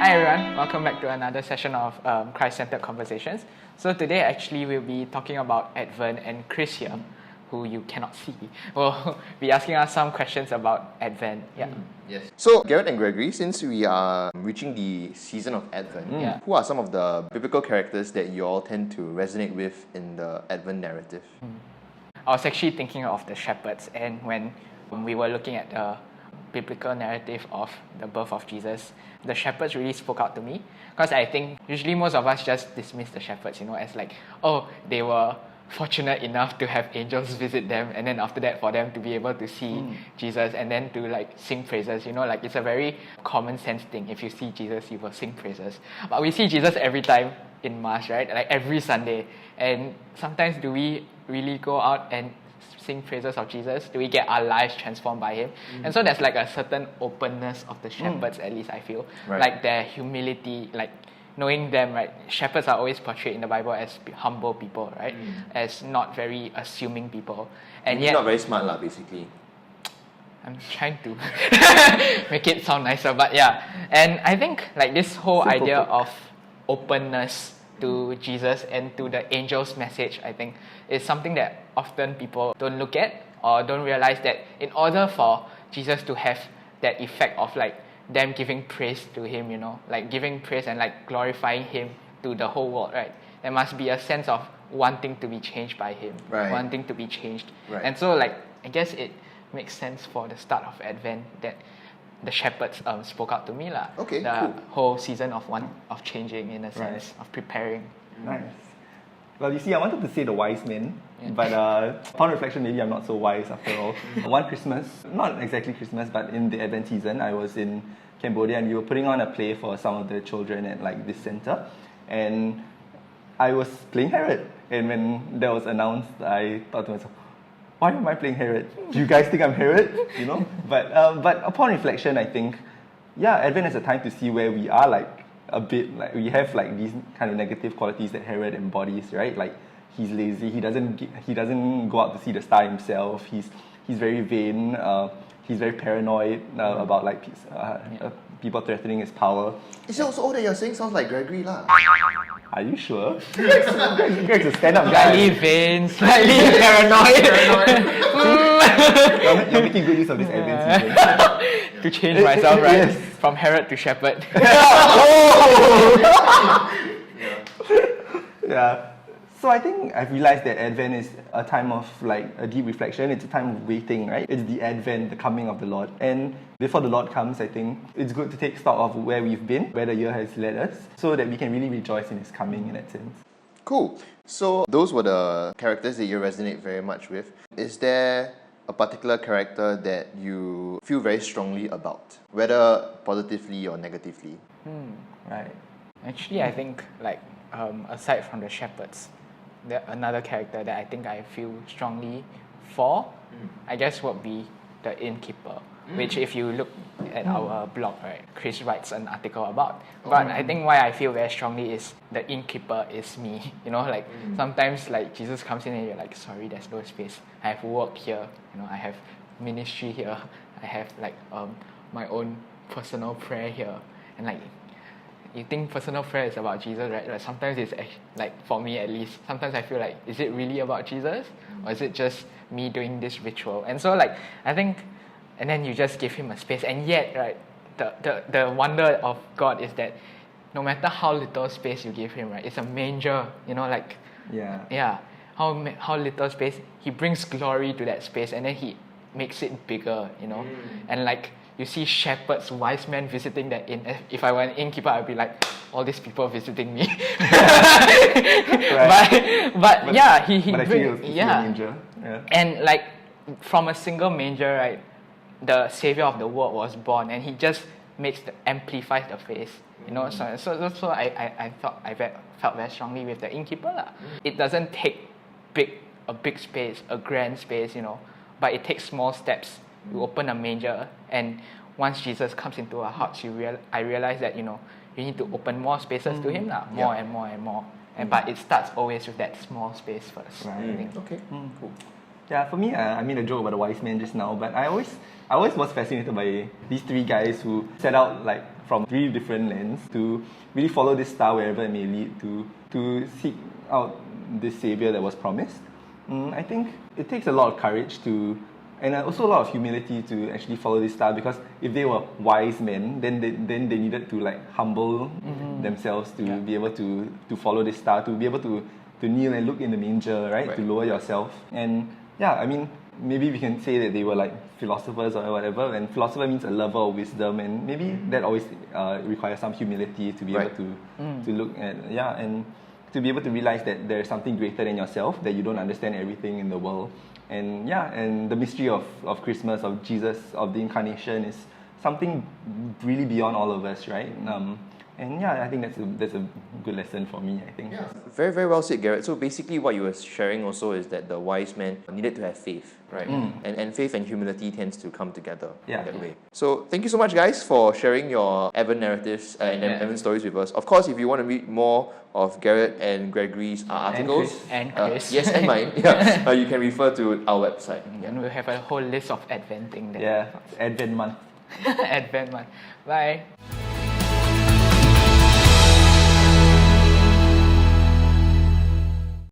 Hi everyone, welcome back to another session of Christ-Centered Conversations. So today actually we'll be talking about Advent, and Chris here, who you cannot see, will be asking us some questions about Advent. Yeah. Yes. So, Garrett and Gregory, since we are reaching the season of Advent, who are some of the biblical characters that you all tend to resonate with in the Advent narrative? I was actually thinking of the shepherds, and when we were looking at the biblical narrative of the birth of Jesus, the shepherds really spoke out to me, because I think usually most of us just dismiss the shepherds, as like, oh, they were fortunate enough to have angels visit them, and then after that for them to be able to see Jesus and then to like sing praises, like it's a very common sense thing. If you see Jesus, you will sing praises. But we see Jesus every time in Mass, right? Like every Sunday. And sometimes do we really go out and sing praises of Jesus? Do we get our lives transformed by Him? And so there's like a certain openness of the shepherds, at least I feel. Right. Like their humility, like knowing them, right? Shepherds are always portrayed in the Bible as humble people, right? As not very assuming people. And yet, not very smart, basically. I'm trying to make it sound nicer, but yeah. And I think like this whole idea of openness to Jesus and to the angel's message, I think, is something that often people don't look at or don't realize that in order for Jesus to have that effect of like them giving praise to Him, like giving praise and like glorifying Him to the whole world, right? There must be a sense of wanting to be changed by Him, right. wanting to be changed. Right. And so like, I guess it makes sense for the start of Advent that the shepherds spoke out to me. Okay, the whole season of changing, in a sense, of preparing. Nice. Well, you see, I wanted to say the wise men, but upon reflection, maybe I'm not so wise after all. One Christmas, not exactly Christmas, but in the Advent season, I was in Cambodia and we were putting on a play for some of the children at like this center, and I was playing Herod. And when that was announced, I thought to myself, why am I playing Herod? Do you guys think I'm Herod? But upon reflection, I think, Advent is a time to see where we are like a bit like we have like these kind of negative qualities that Herod embodies, right? Like he's lazy, he doesn't go out to see the star himself. He's very vain. He's very paranoid about like people threatening his power. Is it also all that you're saying sounds like Gregory lah? Are you sure? Greg's a stand-up guy. Slightly vain, slightly paranoid. You're making good use of this Advent season. To change myself, right? Yes. From Herod to shepherd. Yeah. So I think I've realized that Advent is a time of like a deep reflection. It's a time of waiting, right? It's the Advent, the coming of the Lord. And before the Lord comes, I think it's good to take stock of where we've been, where the year has led us, so that we can really rejoice in His coming in that sense. Cool. So those were the characters that you resonate very much with. Is there a particular character that you feel very strongly about, whether positively or negatively? Right. Actually, I think like aside from the shepherds, another character that I think I feel strongly for, I guess would be the innkeeper, which if you look at our blog, right, Chris writes an article about. But I think why I feel very strongly is the innkeeper is me. Sometimes like Jesus comes in and you're like, sorry, there's no space. I have work here, I have ministry here, I have like my own personal prayer here, and like you think personal prayer is about Jesus, right? Like sometimes it's like, for me at least, sometimes I feel like, is it really about Jesus? Or is it just me doing this ritual? And so like, I think, and then you just give Him a space. And yet, right, the wonder of God is that no matter how little space you give Him, right, it's a manger, how little space, He brings glory to that space, and then He makes it bigger, and like, you see shepherds, wise men visiting that inn. If I were an innkeeper, I'd be like, all these people visiting me. But yeah, he brings, manger. Yeah. And like from a single manger, right, the Savior of the world was born, and He just amplifies the face. So I felt very strongly with the innkeeper lah. It doesn't take a big space, a grand space, but it takes small steps. You open a manger, and once Jesus comes into our hearts, I realize that you need to open more spaces to Him, more and more and more. But it starts always with that small space first. Right. Okay. Cool. Yeah, for me, I made a joke about the wise men just now, but I always was fascinated by these three guys who set out like from three different lands to really follow this star wherever it may lead to seek out this savior that was promised. I think it takes a lot of courage and also a lot of humility to actually follow this star, because if they were wise men, then they needed to like humble themselves to be able to follow this star, to be able to kneel and look in the manger, right? To lower yourself. And yeah, I mean, maybe we can say that they were like philosophers or whatever, and philosopher means a lover of wisdom, and maybe that always requires some humility to be able to look at, and to be able to realize that there is something greater than yourself, that you don't understand everything in the world. And and the mystery of Christmas, of Jesus, of the incarnation is something really beyond all of us, right? And I think that's a good lesson for me, I think. Very, very well said, Garrett. So basically what you were sharing also is that the wise men needed to have faith, right? And faith and humility tends to come together in that way. So thank you so much, guys, for sharing your Advent narratives and Advent stories with us. Of course, if you want to read more of Garrett and Gregory's articles, and Chris. yes, and mine, you can refer to our website. And we'll have a whole list of Advent things there. Yeah, Advent month. Advent month. Bye.